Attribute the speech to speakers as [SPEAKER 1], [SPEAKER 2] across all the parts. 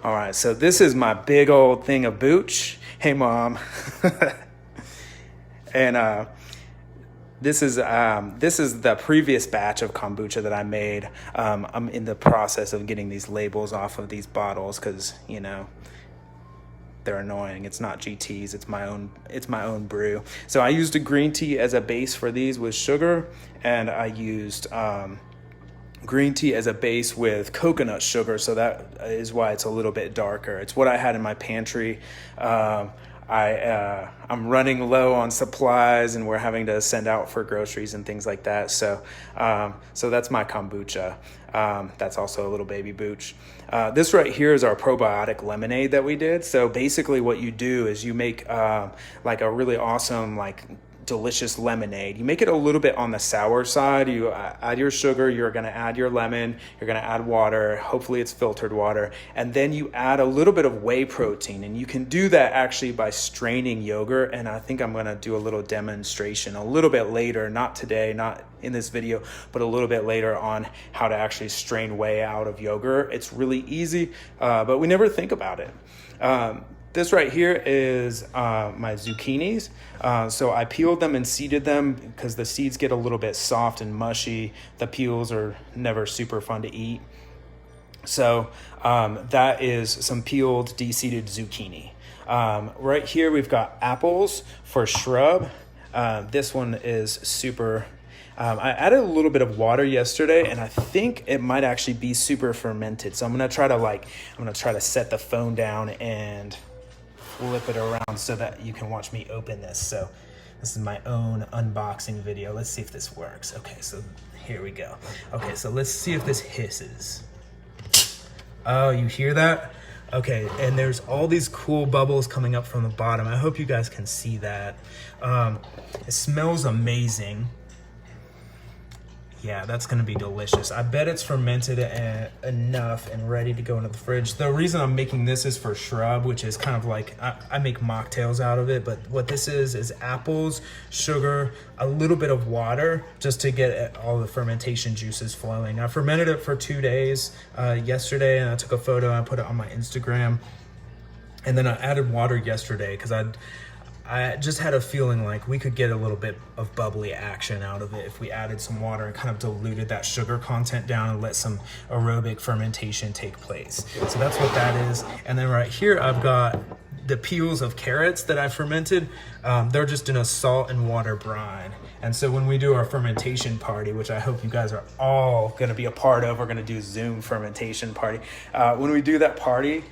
[SPEAKER 1] All right, so this is my big old thing of booch. Hey, Mom. And this is the previous batch of kombucha that I made. I'm in the process of getting these labels off of these bottles because, you know, they're annoying. It's not GT's, it's my own brew. So I used a green tea as a base for these with sugar, and I used green tea as a base with coconut sugar, so that is why it's a little bit darker. It's what I had in my pantry. I'm running low on supplies, and we're having to send out for groceries and things like that. So that's my kombucha. That's also a little baby booch. This right here is our probiotic lemonade that we did. So basically what you do is you make like a really awesome, like delicious lemonade. You make it a little bit on the sour side. You add your sugar, you're going to add your lemon, you're going to add water, hopefully it's filtered water, and then you add a little bit of whey protein. And you can do that actually by straining yogurt, and I think I'm going to do a little demonstration a little bit later, not today, not in this video, but a little bit later on how to actually strain whey out of yogurt. It's really easy, but we never think about it. This right here is my zucchinis. So I peeled them and seeded them because the seeds get a little bit soft and mushy. The peels are never super fun to eat. So that is some peeled, de-seeded zucchini. Right here we've got apples for shrub. This one is super... I added a little bit of water yesterday, and I think it might actually be super fermented. So I'm gonna try to set the phone down and flip it around so that you can watch me open this. So this is my own unboxing video. Let's see if this works. Okay, so here we go. Okay, so let's see if this hisses. Oh, you hear that? Okay, and there's all these cool bubbles coming up from the bottom. I hope you guys can see that. It smells amazing. Yeah, that's gonna be delicious. I bet it's fermented enough and ready to go into the fridge. The reason I'm making this is for shrub, which is kind of like, I make mocktails out of it, but what this is apples, sugar, a little bit of water, just to get all the fermentation juices flowing. I fermented it for 2 days yesterday, and I took a photo and I put it on my Instagram. And then I added water yesterday because I just had a feeling like we could get a little bit of bubbly action out of it if we added some water and kind of diluted that sugar content down and let some aerobic fermentation take place. So that's what that is. And then right here, I've got the peels of carrots that I fermented. They're just in a salt and water brine. And so when we do our fermentation party, which I hope you guys are all gonna be a part of, we're gonna do Zoom fermentation party. When we do that party,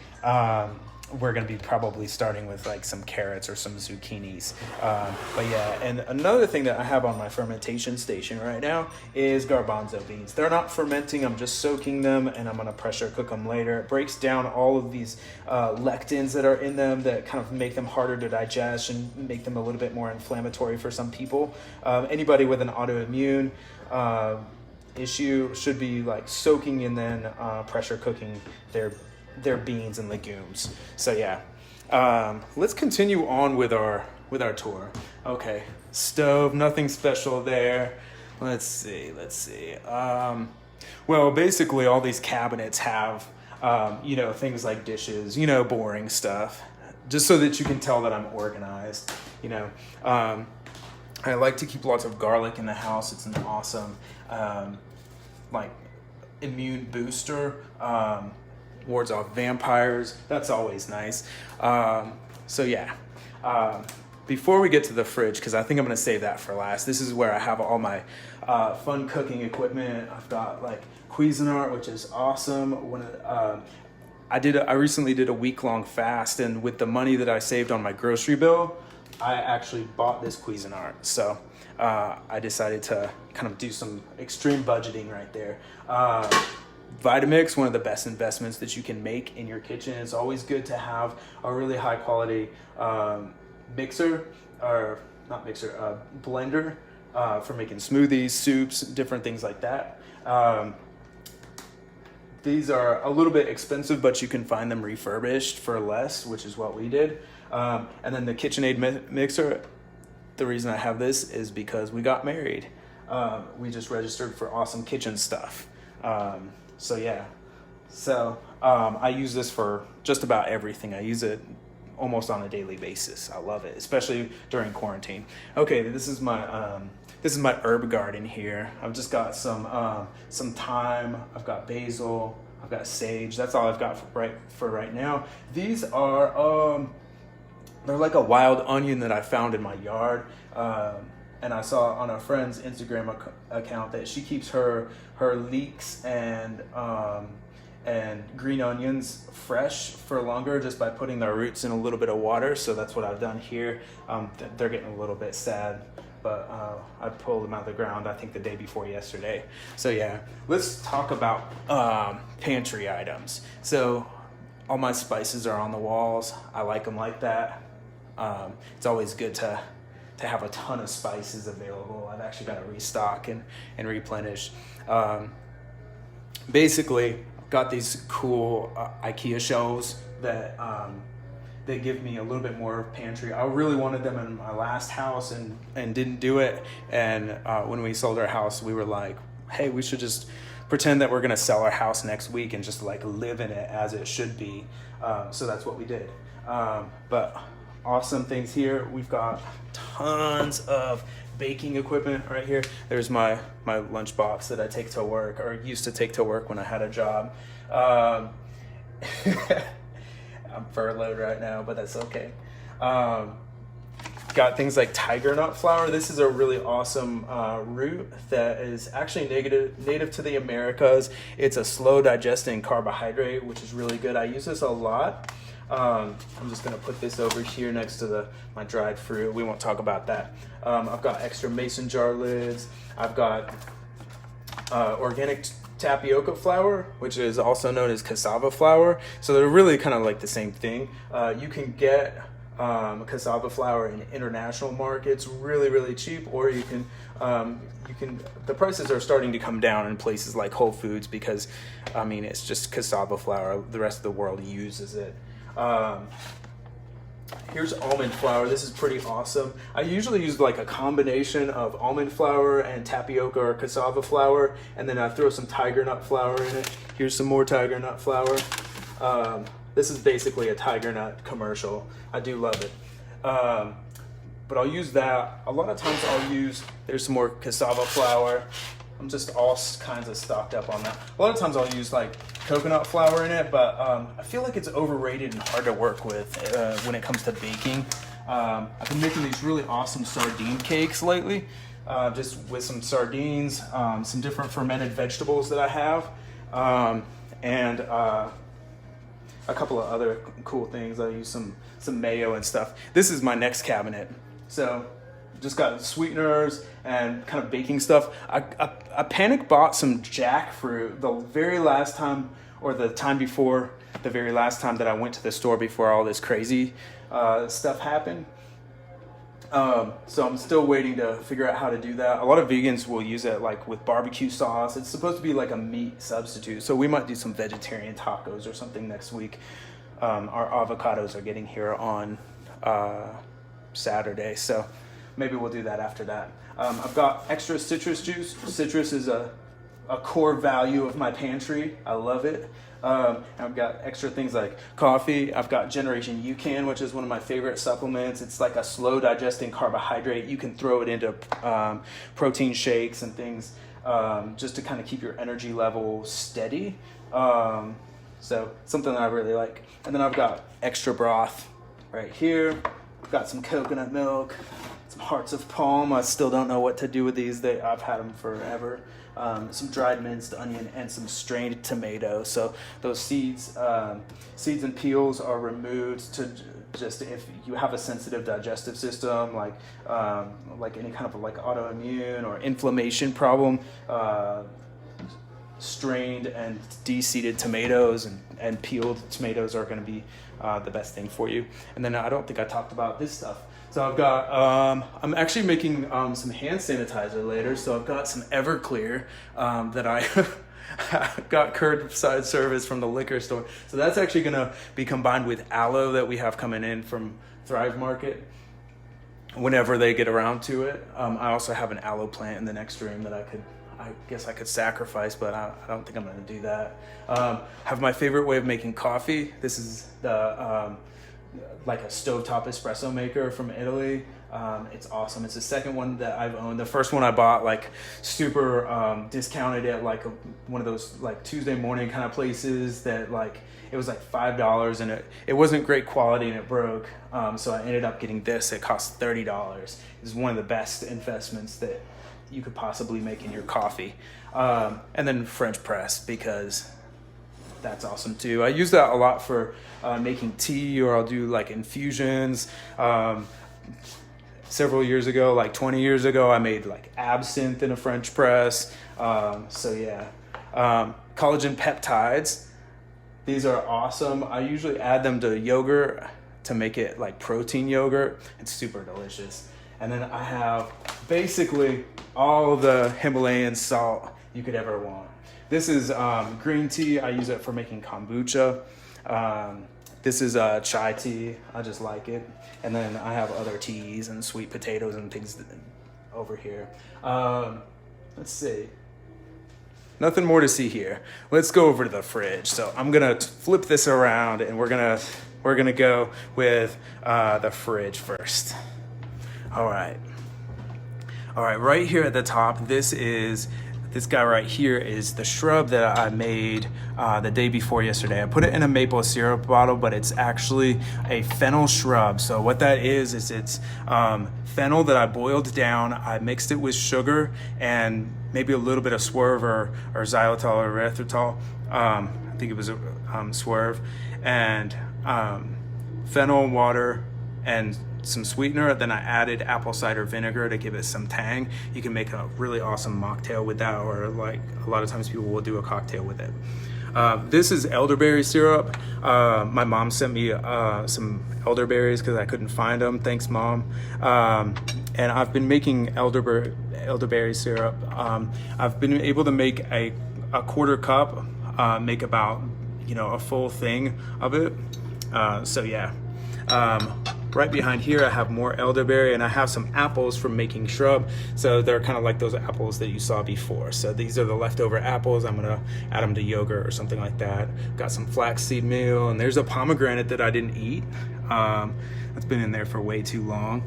[SPEAKER 1] we're going to be probably starting with like some carrots or some zucchinis. But yeah, and another thing that I have on my fermentation station right now is garbanzo beans. They're not fermenting, I'm just soaking them, and I'm going to pressure cook them later. It breaks down all of these lectins that are in them that kind of make them harder to digest and make them a little bit more inflammatory for some people. Anybody with an autoimmune issue should be like soaking and then pressure cooking their beans and legumes. So yeah, let's continue on with our tour. Okay, stove, nothing special there. Let's see. Well, basically all these cabinets have things like dishes, boring stuff, just so that you can tell that I'm organized. I like to keep lots of garlic in the house. It's an awesome like immune booster. Wards off vampires. That's always nice. So yeah, before we get to the fridge, because I think I'm gonna save that for last, this is where I have all my fun cooking equipment. I've got like Cuisinart, which is awesome. I recently did a week-long fast, and with the money that I saved on my grocery bill, I actually bought this Cuisinart. So I decided to kind of do some extreme budgeting right there. Vitamix, one of the best investments that you can make in your kitchen. It's always good to have a really high quality blender for making smoothies, soups, different things like that. These are a little bit expensive, but you can find them refurbished for less, which is what we did. And then the KitchenAid mixer, the reason I have this is because we got married. We just registered for awesome kitchen stuff. So yeah, So I use this for just about everything. I use it almost on a daily basis. I love it, especially during quarantine. Okay, this is my herb garden here. I've just got some thyme. I've got basil. I've got sage. That's all I've got for right now. These are they're like a wild onion that I found in my yard. And I saw on a friend's Instagram account that she keeps her leeks and green onions fresh for longer just by putting their roots in a little bit of water. So that's what I've done here. They're getting a little bit sad, but I pulled them out of the ground, I think the day before yesterday. So yeah, let's talk about pantry items. So all my spices are on the walls. I like them like that. It's always good to have a ton of spices available. I've actually got to restock and replenish. Basically, got these cool IKEA shelves that they give me a little bit more pantry. I really wanted them in my last house and didn't do it. And when we sold our house, we were like, hey, we should just pretend that we're gonna sell our house next week and just like live in it as it should be. So that's what we did. But awesome things here. We've got tons of baking equipment right here. There's my lunchbox that I take to work, or used to take to work when I had a job. I'm furloughed right now, but that's okay. Got things like tiger nut flour. This is a really awesome root that is actually native to the Americas. It's a slow digesting carbohydrate, which is really good. I use this a lot. I'm just gonna put this over here next to my dried fruit. We won't talk about that. I've got extra mason jar lids. I've got organic tapioca flour, which is also known as cassava flour. So they're really kind of like the same thing. You can get cassava flour in international markets really, really cheap, or you can the prices are starting to come down in places like Whole Foods because I mean it's just cassava flour. The rest of the world uses it. Here's almond flour. This is pretty awesome. I usually use like a combination of almond flour and tapioca or cassava flour, and then I throw some tiger nut flour in it. Here's some more tiger nut flour. This is basically a tiger nut commercial. I do love it. But I'll use that. A lot of times there's some more cassava flour. I'm just all kinds of stocked up on that. A lot of times I'll use like coconut flour in it, but I feel like it's overrated and hard to work with when it comes to baking. I've been making these really awesome sardine cakes lately, just with some sardines, some different fermented vegetables that I have, and a couple of other cool things. I use some mayo and stuff. This is my next cabinet. So just got sweeteners and kind of baking stuff. I panic bought some jackfruit the very last time, or the time before the very last time that I went to the store before all this crazy stuff happened. So I'm still waiting to figure out how to do that. A lot of vegans will use it like with barbecue sauce. It's supposed to be like a meat substitute. So we might do some vegetarian tacos or something next week. Our avocados are getting here on Saturday. So maybe we'll do that after that. I've got extra citrus juice. Citrus is a core value of my pantry. I love it. I've got extra things like coffee. I've got Generation UCAN, which is one of my favorite supplements. It's like a slow digesting carbohydrate. You can throw it into protein shakes and things just to kind of keep your energy level steady. So something that I really like. And then I've got extra broth right here. I've got some coconut milk, some hearts of palm. I still don't know what to do with these. I've had them forever. Some dried minced onion and some strained tomato. So those seeds and peels are removed to just if you have a sensitive digestive system, like any kind of like autoimmune or inflammation problem. Strained and de-seeded tomatoes and peeled tomatoes are going to be the best thing for you. And then I don't think I talked about this stuff. So I've got, I'm actually making some hand sanitizer later. So I've got some Everclear that I got curbside service from the liquor store. So that's actually going to be combined with aloe that we have coming in from Thrive Market whenever they get around to it. I also have an aloe plant in the next room that I guess I could sacrifice, but I don't think I'm gonna do that. Have my favorite way of making coffee. This is the like a stovetop espresso maker from Italy. It's awesome. It's the second one that I've owned. The first one I bought like super discounted at like one of those like Tuesday morning kind of places that like it was like $5 and it wasn't great quality and it broke. So I ended up getting this. It cost $30. It's one of the best investments that you could possibly make in your coffee. And then French press, because that's awesome too. I use that a lot for making tea, or I'll do like infusions. Several years ago, like 20 years ago, I made like absinthe in a French press. So yeah, collagen peptides. These are awesome. I usually add them to yogurt to make it like protein yogurt. It's super delicious. And then I have basically all of the Himalayan salt you could ever want. This is green tea. I use it for making kombucha. This is chai tea. I just like it. And then I have other teas and sweet potatoes and things over here. Let's see. Nothing more to see here. Let's go over to the fridge. So I'm gonna flip this around and we're gonna go with the fridge first. All right, right here at the top, this guy right here is the shrub that I made the day before yesterday. I put it in a maple syrup bottle, but it's actually a fennel shrub. So what that is it's fennel that I boiled down. I mixed it with sugar and maybe a little bit of swerve or xylitol or erythritol. I think it was swerve, and fennel water and some sweetener. Then I added apple cider vinegar to give it some tang. You can make a really awesome mocktail with that, or like a lot of times people will do a cocktail with it. This is elderberry syrup. My mom sent me some elderberries because I couldn't find them. Thanks, Mom. And I've been making elderberry syrup. I've been able to make a quarter cup, make about a full thing of it. So yeah. Right behind here, I have more elderberry, and I have some apples from making shrub. So they're kind of like those apples that you saw before. So these are the leftover apples. I'm gonna add them to yogurt or something like that. Got some flaxseed meal, and there's a pomegranate that I didn't eat. It's been in there for way too long.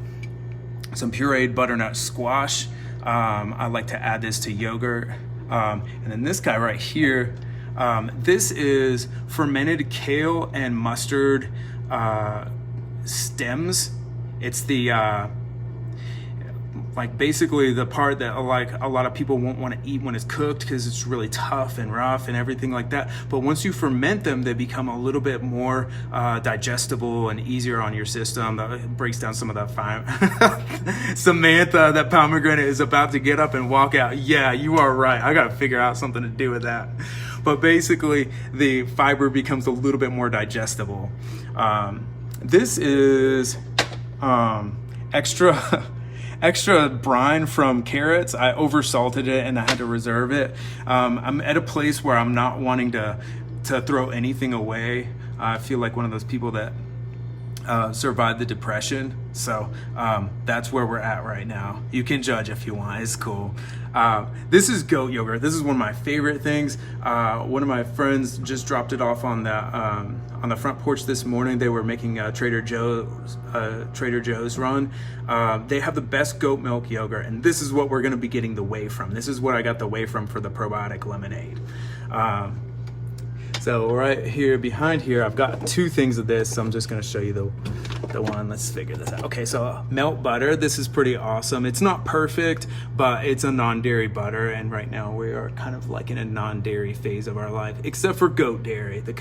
[SPEAKER 1] Some pureed butternut squash. I like to add this to yogurt. And then this guy right here, this is fermented kale and mustard stems. It's the like basically the part that like a lot of people won't want to eat when it's cooked because it's really tough and rough and everything like that. But once you ferment them, they become a little bit more digestible and easier on your system. That breaks down some of that fine. Samantha, that pomegranate is about to get up and walk out. Yeah, you are right. I got to figure out something to do with that. But basically, the fiber becomes a little bit more digestible. This is extra brine from carrots. I oversalted it and I had to reserve it. I'm at a place where I'm not wanting to throw anything away. I feel like one of those people that survived the Depression. So that's where we're at right now. You can judge if you want. It's cool. This is goat yogurt. This is one of my favorite things. One of my friends just dropped it off on the front porch this morning. They were making a Trader Joe's run. They have the best goat milk yogurt, and this is what we're going to be getting the whey from. This is what I got the whey from for the probiotic lemonade. So right here behind here, I've got two things of this. So I'm just going to show you the one. Let's figure this out. Okay, so melt butter. This is pretty awesome. It's not perfect, but it's a non-dairy butter, and right now we are kind of like in a non-dairy phase of our life, except for goat dairy. The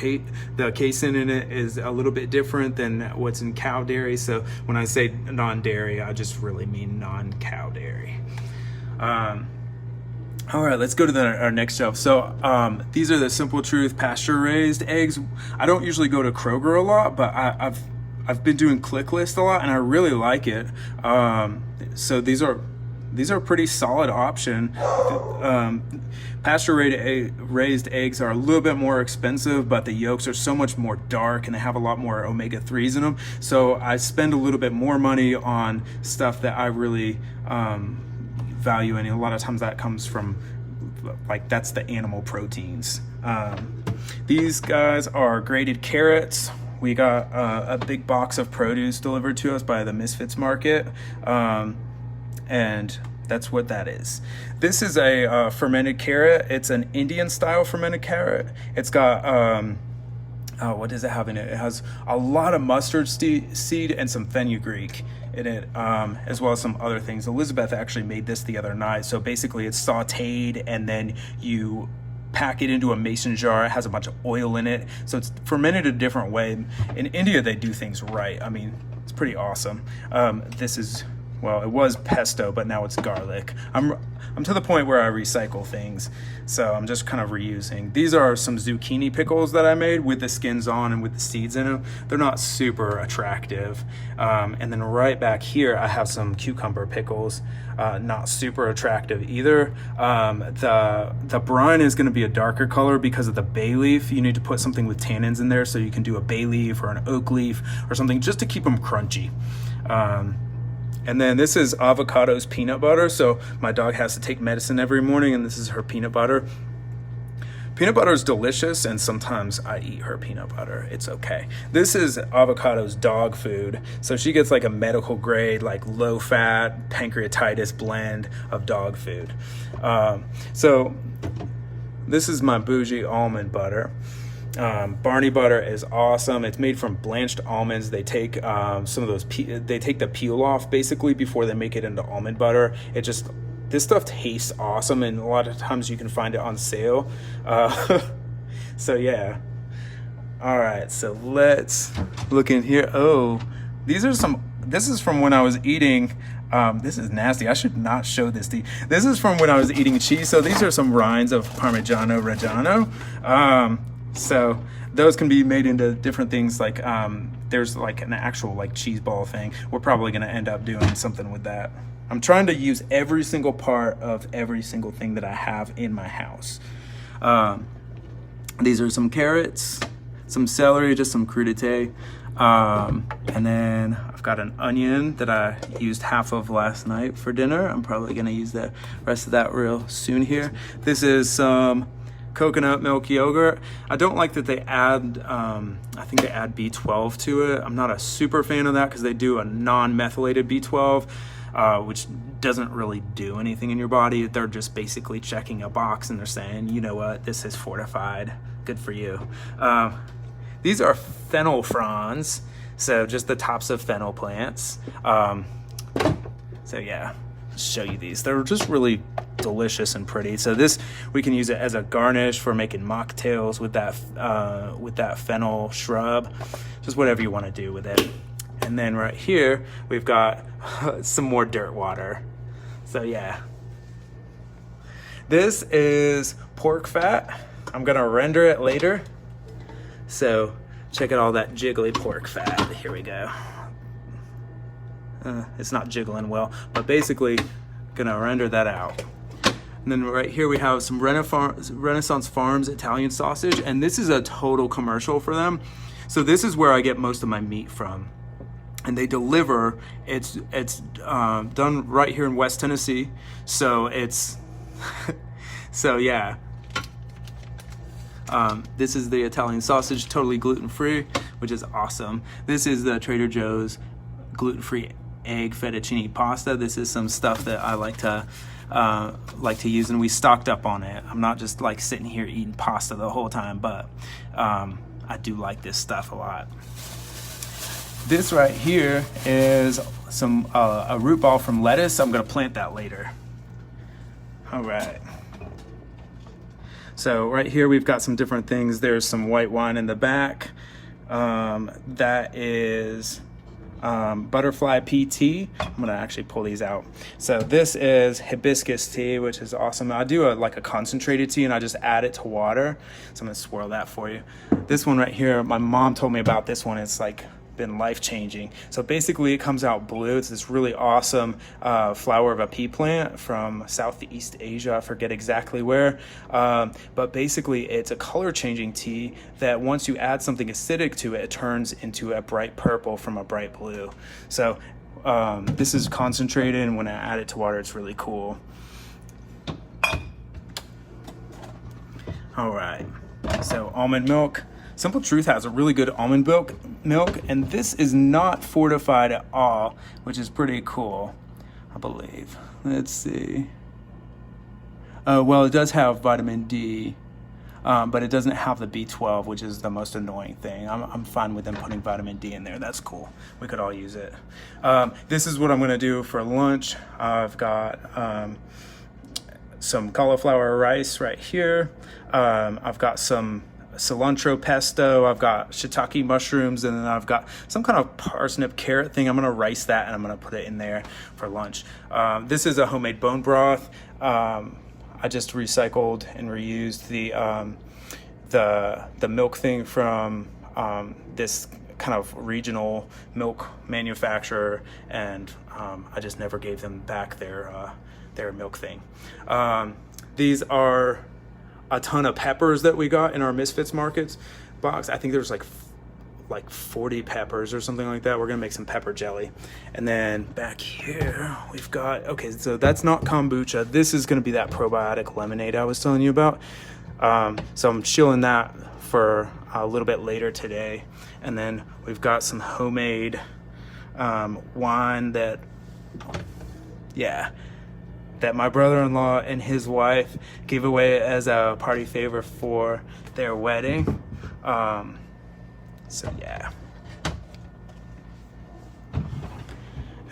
[SPEAKER 1] casein in it is a little bit different than what's in cow dairy. So when I say non-dairy, I just really mean non-cow dairy. All right, let's go to our next shelf. So these are the Simple Truth pasture raised eggs. I don't usually go to Kroger a lot, but I've been doing Click List a lot, and I really like it. So these are a pretty solid option. Pasture raised eggs are a little bit more expensive, but the yolks are so much more dark and they have a lot more omega-3s in them. So I spend a little bit more money on stuff that I really value, and a lot of times that comes from like that's the animal proteins. These guys are grated carrots. We got a big box of produce delivered to us by the Misfits Market, and that's what that is. This is a fermented carrot. It's an Indian style fermented carrot. It's got what does it have in it? It has a lot of mustard seed and some fenugreek in it, as well as some other things. Elizabeth actually made this the other night. So basically it's sauteed and then you pack it into a mason jar. It has a bunch of oil in it, so it's fermented a different way. In India they do things right. I mean, it's pretty awesome. This is, well, it was pesto, but now it's garlic. I'm to the point where I recycle things, so I'm just kind of reusing. These are some zucchini pickles that I made with the skins on and with the seeds in them. They're not super attractive. And then right back here I have some cucumber pickles, not super attractive either. The brine is going to be a darker color because of the bay leaf. You need to put something with tannins in there, so you can do a bay leaf or an oak leaf or something just to keep them crunchy. And then this is Avocado's peanut butter. So my dog has to take medicine every morning, and this is her peanut butter. Peanut butter is delicious, and sometimes I eat her peanut butter. It's okay. This is Avocado's dog food. So she gets like a medical grade, like low fat pancreatitis blend of dog food. So this is my bougie almond butter. Barney butter is awesome. It's made from blanched almonds. They take some of those they take the peel off basically before they make it into almond butter. This stuff tastes awesome, and a lot of times you can find it on sale. So yeah. All right, so let's look in here. Oh, this is from when I was eating, this is nasty. I should not show this to you. This is from when I was eating cheese. So these are some rinds of Parmigiano Reggiano. So those can be made into different things. Like there's like an actual like cheese ball thing. We're probably going to end up doing something with that. I'm trying to use every single part of every single thing that I have in my house. These are some carrots, some celery, just some crudité. And then I've got an onion that I used half of last night for dinner. I'm probably going to use the rest of that real soon here. This is some coconut milk yogurt. I don't like that they add, I think they add B12 to it. I'm not a super fan of that because they do a non-methylated B12, which doesn't really do anything in your body. They're just basically checking a box and they're saying, you know what, this is fortified. Good for you. These are fennel fronds, so just the tops of fennel plants. So yeah, show you these. They're just really delicious and pretty. So this, we can use it as a garnish for making mocktails with that fennel shrub, just whatever you want to do with it. And then right here we've got some more dirt water. So yeah, this is pork fat. I'm gonna render it later, so check out all that jiggly pork fat. Here we go. It's not jiggling well, but basically gonna render that out. And then right here we have some Renaissance Farms Italian sausage, and this is a total commercial for them. So this is where I get most of my meat from, and they deliver. It's done right here in West Tennessee, so it's so yeah. This is the Italian sausage, totally gluten-free, which is awesome. This is the Trader Joe's gluten-free egg fettuccine pasta. This is some stuff that I like to use, and we stocked up on it. I'm not just like sitting here eating pasta the whole time, but I do like this stuff a lot. This right here is some a root ball from lettuce. I'm gonna plant that later. All right. So right here we've got some different things. There's some white wine in the back. That is butterfly pea tea. I'm gonna actually pull these out. So this is hibiscus tea, which is awesome. I do like a concentrated tea and I just add it to water. So I'm gonna swirl that for you. This one right here, my mom told me about this one. It's like been life-changing. So basically it comes out blue. It's this really awesome flower of a pea plant from Southeast Asia. I forget exactly where, but basically it's a color-changing tea that once you add something acidic to it, it turns into a bright purple from a bright blue. So this is concentrated, and when I add it to water, it's really cool. All right, so almond milk. Simple Truth has a really good almond milk, and this is not fortified at all, which is pretty cool, I believe. Let's see. Well, it does have vitamin D, but it doesn't have the B12, which is the most annoying thing. I'm fine with them putting vitamin D in there. That's cool. We could all use it. This is what I'm gonna do for lunch. I've got some cauliflower rice right here. I've got some cilantro pesto. I've got shiitake mushrooms, and then I've got some kind of parsnip carrot thing. I'm gonna rice that and I'm gonna put it in there for lunch. This is a homemade bone broth. I just recycled and reused the milk thing from this kind of regional milk manufacturer, and I just never gave them back their milk thing. These are a ton of peppers that we got in our Misfits Markets box. I think there's like 40 peppers or something like that. We're gonna make some pepper jelly. And then back here we've got, okay, so that's not kombucha. This is gonna be that probiotic lemonade I was telling you about. So I'm chilling that for a little bit later today. And then we've got some homemade wine that my brother-in-law and his wife gave away as a party favor for their wedding. So yeah.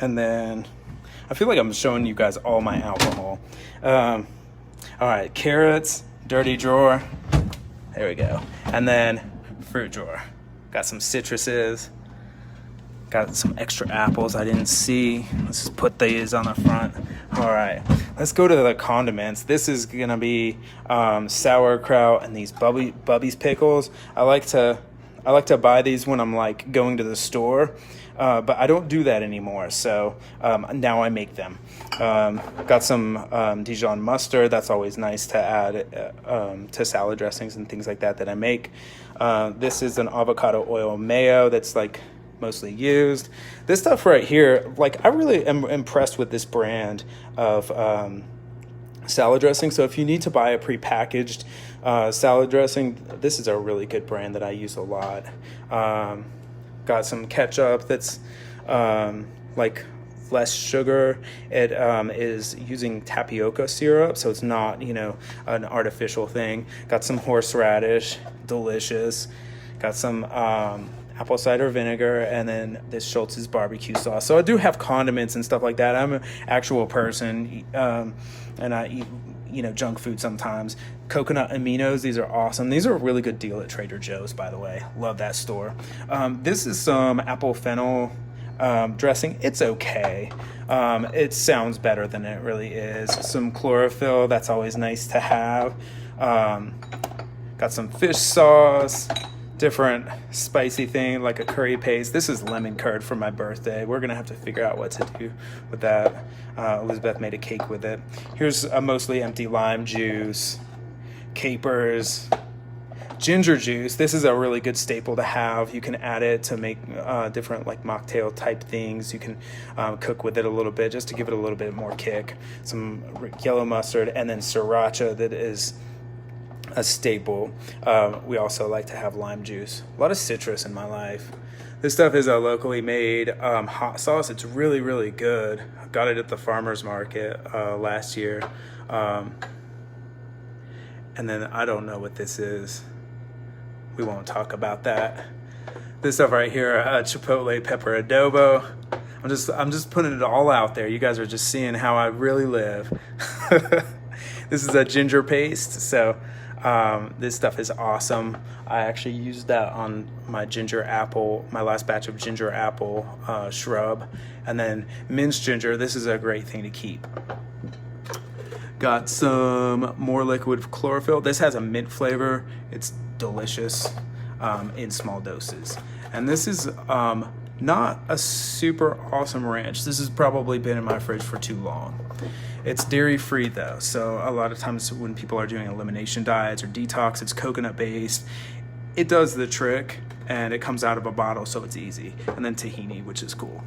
[SPEAKER 1] And then I feel like I'm showing you guys all my alcohol. All right, carrots, dirty drawer. There we go. And then fruit drawer. Got some citruses. Got some extra apples I didn't see. Let's just put these on the front. All right, let's go to the condiments. This is gonna be sauerkraut and these Bubby's pickles. I like to buy these when I'm like going to the store, but I don't do that anymore. So now I make them. Got some Dijon mustard. That's always nice to add to salad dressings and things like that I make. This is an avocado oil mayo that's like mostly used. This stuff right here, like I really am impressed with this brand of salad dressing. So if you need to buy a prepackaged salad dressing, this is a really good brand that I use a lot. Got some ketchup that's like less sugar. It is using tapioca syrup, so it's not, you know, an artificial thing. Got some horseradish, delicious. Got some apple cider vinegar, and then this Schultz's barbecue sauce. So I do have condiments and stuff like that. I'm an actual person, and I eat, you know, junk food sometimes. Coconut aminos, these are awesome. These are a really good deal at Trader Joe's, by the way. Love that store. This is some apple fennel dressing. It's okay. It sounds better than it really is. Some chlorophyll, that's always nice to have. Got some fish sauce, different spicy thing like a curry paste. This is lemon curd for my birthday. We're gonna have to figure out what to do with that. Elizabeth made a cake with it. Here's a mostly empty lime juice, capers, ginger juice. This is a really good staple to have. You can add it to make different like mocktail type things. You can cook with it a little bit just to give it a little bit more kick. Some yellow mustard, and then sriracha that is a staple. We also like to have lime juice. A lot of citrus in my life. This stuff is a locally made hot sauce. It's really, really good. I got it at the farmer's market last year. And then I don't know what this is. We won't talk about that. This stuff right here, chipotle pepper adobo. I'm just putting it all out there. You guys are just seeing how I really live. This is a ginger paste. So this stuff is awesome. I actually used that on my ginger apple, my last batch of ginger apple shrub. And then minced ginger. This is a great thing to keep. Got some more liquid chlorophyll. This has a mint flavor. It's delicious in small doses. And this is not a super awesome ranch. This has probably been in my fridge for too long. It's dairy free though, so a lot of times when people are doing elimination diets or detox, it's coconut based. It does the trick, and it comes out of a bottle, so it's easy. And then tahini, which is cool.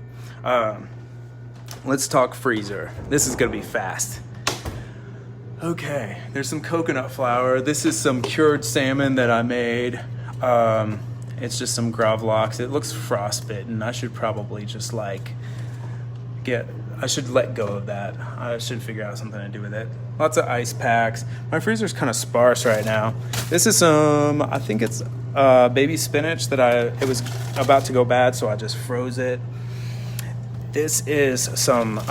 [SPEAKER 1] Let's talk freezer. This is gonna be fast. Okay, there's some coconut flour. This is some cured salmon that I made. It's just some gravlax. It looks frostbitten. I should probably just like I should let go of that. I should figure out something to do with it. Lots of ice packs. My freezer's kind of sparse right now. This is I think it's baby spinach that it was about to go bad, so I just froze it. This is some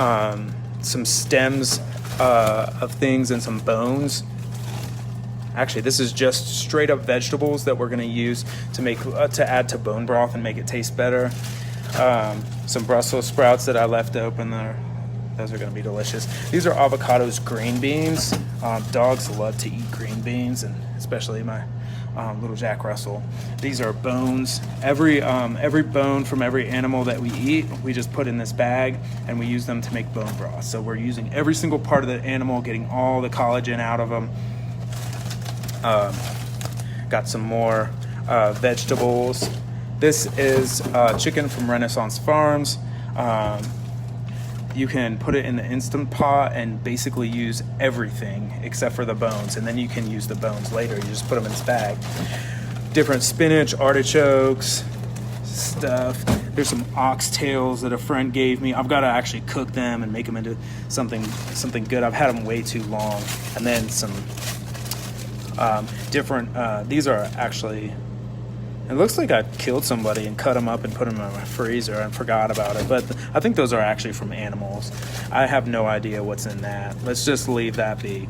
[SPEAKER 1] stems of things and some bones. Actually, this is just straight up vegetables that we're gonna use to add to bone broth and make it taste better. Some Brussels sprouts that I left open there. Those are gonna be delicious. These are avocado's green beans. Dogs love to eat green beans, and especially my little Jack Russell. These are bones. Every bone from every animal that we eat, we just put in this bag, and we use them to make bone broth. So we're using every single part of the animal, getting all the collagen out of them. Got some more vegetables. This is chicken from Renaissance Farms. You can put it in the Instant Pot and basically use everything except for the bones, and then you can use the bones later. You just put them in this bag. Different spinach, artichokes, stuff. There's some oxtails that a friend gave me. I've got to actually cook them and make them into something good. I've had them way too long. And then some different, these are actually, it looks like I killed somebody and cut them up and put them in my freezer and forgot about it, but I think those are actually from animals. I have no idea what's in that. Let's just leave that be.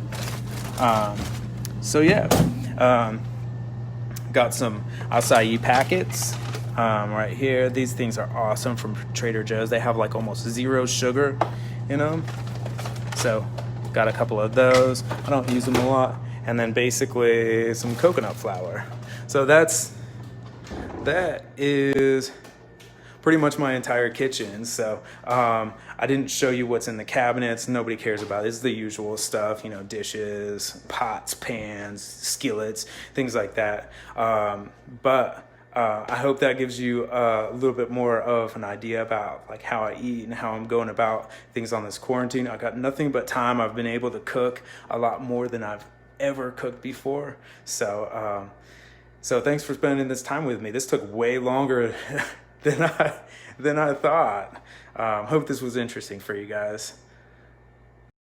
[SPEAKER 1] So yeah, got some acai packets right here. These things are awesome from Trader Joe's. They have like almost zero sugar in them. So got a couple of those. I don't use them a lot. And then basically some coconut flour. So that is pretty much my entire kitchen. So I didn't show you what's in the cabinets. Nobody cares about it. It's the usual stuff, dishes, pots, pans, skillets, things like that. But I hope that gives you a little bit more of an idea about like how I eat and how I'm going about things on this quarantine. I got nothing but time. I've been able to cook a lot more than I've ever cooked before. So thanks for spending this time with me. This took way longer than I thought. Hope this was interesting for you guys.